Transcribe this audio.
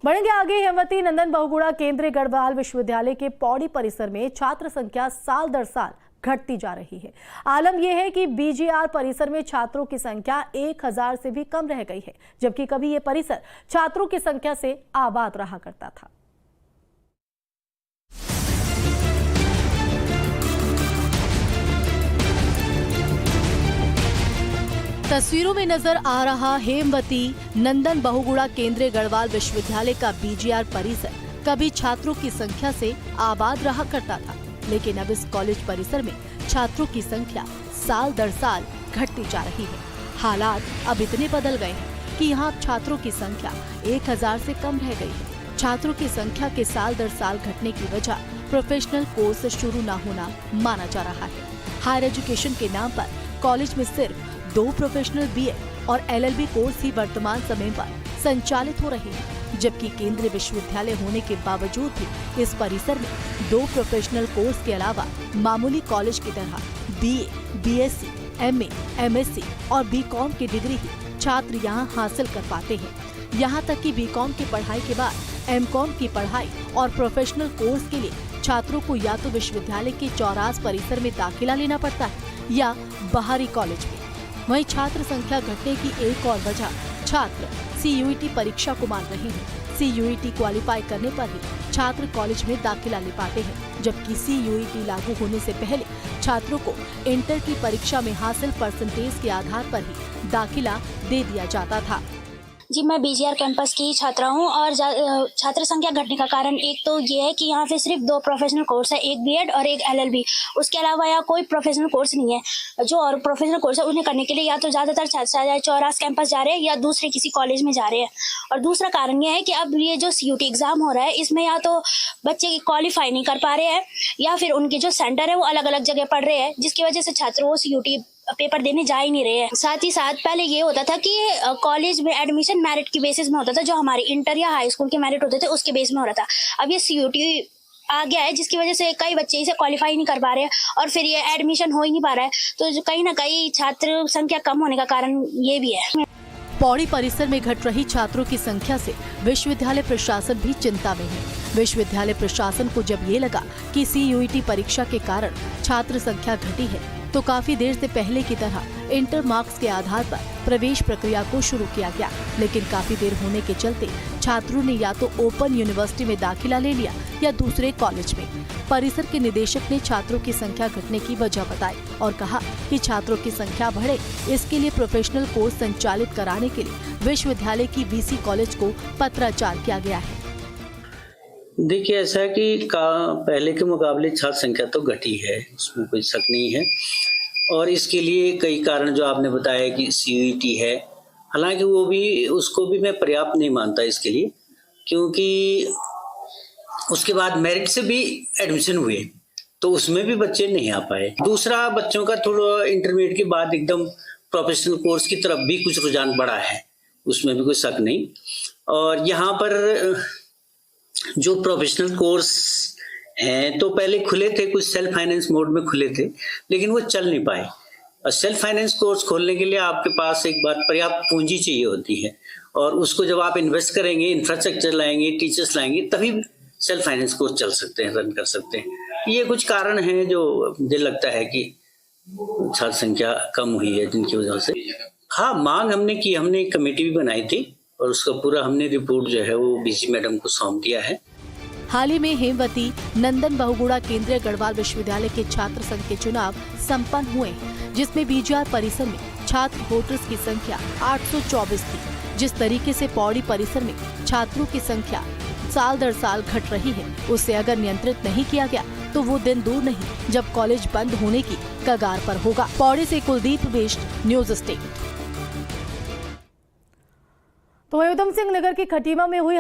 बढ़ेंगे आगे। हेमवती नंदन बहुगुणा केंद्रीय गढ़वाल विश्वविद्यालय के पौड़ी परिसर में छात्र संख्या साल दर साल घटती जा रही है। आलम यह है कि बीजीआर परिसर में छात्रों की संख्या 1000 से भी कम रह गई है, जबकि कभी यह परिसर छात्रों की संख्या से आबाद रहा करता था। तस्वीरों में नजर आ रहा हेमवती नंदन बहुगुणा केंद्रीय गढ़वाल विश्वविद्यालय का बीजीआर परिसर कभी छात्रों की संख्या से आबाद रहा करता था, लेकिन अब इस कॉलेज परिसर में छात्रों की संख्या साल दर साल घटती जा रही है। हालात अब इतने बदल गए हैं कि यहाँ छात्रों की संख्या 1000 से कम रह गई है। छात्रों की संख्या के साल दर साल घटने की वजह प्रोफेशनल कोर्स शुरू न होना माना जा रहा है। हायर एजुकेशन के नाम पर कॉलेज में सिर्फ 2 प्रोफेशनल बीएड और एलएलबी कोर्स ही वर्तमान समय पर संचालित हो रहे हैं, जबकि केंद्रीय विश्वविद्यालय होने के बावजूद भी इस परिसर में 2 प्रोफेशनल कोर्स के अलावा मामूली कॉलेज की तरह बीए, बीएससी, एमए, एमएससी और बीकॉम की डिग्री ही छात्र यहाँ हासिल कर पाते हैं। यहाँ तक कि बीकॉम की पढ़ाई के बाद एमकॉम की पढ़ाई और प्रोफेशनल कोर्स के लिए छात्रों को या तो विश्वविद्यालय के चौरास परिसर में दाखिला लेना पड़ता है या बाहरी कॉलेज में। वहीं छात्र संख्या घटने की एक और वजह छात्र सीयूईटी परीक्षा को मान रहे हैं। सीयूईटी क्वालिफाई करने पर ही छात्र कॉलेज में दाखिला ले पाते हैं, जबकि सीयूईटी लागू होने से पहले छात्रों को इंटर की परीक्षा में हासिल परसेंटेज के आधार पर ही दाखिला दे दिया जाता था। जी, मैं बीजीआर कैंपस की छात्रा हूँ और छात्र संख्या घटने का कारण एक तो ये है कि यहाँ पे सिर्फ 2 प्रोफेशनल कोर्स है, एक बीएड और एक एलएलबी। उसके अलावा यहाँ कोई प्रोफेशनल कोर्स नहीं है। जो और प्रोफेशनल कोर्स है उन्हें करने के लिए या तो ज़्यादातर छात्र चौरास कैंपस जा रहे हैं या दूसरे किसी कॉलेज में जा रहे हैं। और दूसरा कारण ये है कि अब ये जो सीयूटी एग्जाम हो रहा है इसमें या तो बच्चे क्वालिफाई नहीं कर पा रहे हैं या फिर उनके जो सेंटर है वो अलग अलग जगह पढ़ रहे हैं, जिसकी वजह से छात्र वो सीयूटी पेपर देने जा ही नहीं रहे हैं। साथ ही साथ पहले ये होता था कि कॉलेज में एडमिशन मेरिट की बेसिस में होता था, जो हमारे इंटर या हाई स्कूल के मेरिट होते थे उसके बेस में हो रहा था। अब ये सीयूटी आ गया है, जिसकी वजह से कई बच्चे इसे क्वालिफाई नहीं कर पा रहे हैं और फिर ये एडमिशन हो ही नहीं पा रहा है। तो कहीं ना कहीं छात्र संख्या कम होने का कारण ये भी है। पौड़ी परिसर में घट रही छात्रों की संख्या से विश्वविद्यालय प्रशासन भी चिंता में है। विश्वविद्यालय प्रशासन को जब ये लगा कि सीयूईटी परीक्षा के कारण छात्र संख्या घटी है, तो काफी देर से पहले की तरह इंटर मार्क्स के आधार पर प्रवेश प्रक्रिया को शुरू किया गया, लेकिन काफी देर होने के चलते छात्रों ने या तो ओपन यूनिवर्सिटी में दाखिला ले लिया या दूसरे कॉलेज में। परिसर के निदेशक ने छात्रों की संख्या घटने की वजह बताई और कहा कि छात्रों की संख्या बढ़े, इसके लिए प्रोफेशनल कोर्स संचालित कराने के लिए विश्वविद्यालय की वीसी कॉलेज को पत्राचार किया गया है। देखिए, ऐसा है कि पहले के मुकाबले छात्र संख्या तो घटी है, उसमें कोई शक नहीं है। और इसके लिए कई कारण जो आपने बताया कि सीयूईटी है, हालांकि उसको भी मैं पर्याप्त नहीं मानता इसके लिए, क्योंकि उसके बाद मेरिट से भी एडमिशन हुए तो उसमें भी बच्चे नहीं आ पाए। दूसरा, बच्चों का थोड़ा इंटरमीडिएट के बाद एकदम प्रोफेशनल कोर्स की तरफ भी कुछ रुझान बढ़ा है, उसमें भी कोई शक नहीं। और यहाँ पर जो प्रोफेशनल कोर्स हैं तो पहले खुले थे, कुछ सेल्फ फाइनेंस मोड में खुले थे, लेकिन वो चल नहीं पाए। और सेल्फ फाइनेंस कोर्स खोलने के लिए आपके पास एक बार पर्याप्त पूंजी चाहिए होती है, और उसको जब आप इन्वेस्ट करेंगे, इंफ्रास्ट्रक्चर लाएंगे, टीचर्स लाएंगे, तभी सेल्फ फाइनेंस कोर्स चल सकते हैं, रन कर सकते हैं। ये कुछ कारण हैं जो मुझे लगता है कि छात्र संख्या कम हुई है, जिनकी वजह से। हाँ, मांग हमने एक कमेटी भी बनाई थी और उसका पूरा हमने रिपोर्ट जो है वो बीसी मैडम को सौंप दिया है। हाल ही में हेमवती नंदन बहुगुणा केंद्रीय गढ़वाल विश्वविद्यालय के छात्र संघ के चुनाव संपन्न हुए हैं, जिसमें बीजीआर परिसर में छात्र वोटर्स की संख्या 824 थी। जिस तरीके से पौड़ी परिसर में छात्रों की संख्या साल दर साल घट रही है, उससे अगर नियंत्रित नहीं किया गया तो वो दिन दूर नहीं जब कॉलेज बंद होने की कगार पर होगा। पौड़ी से कुलदीप बेस्ट, न्यूज स्टेट। तो उधम सिंह नगर की खटीमा में हुई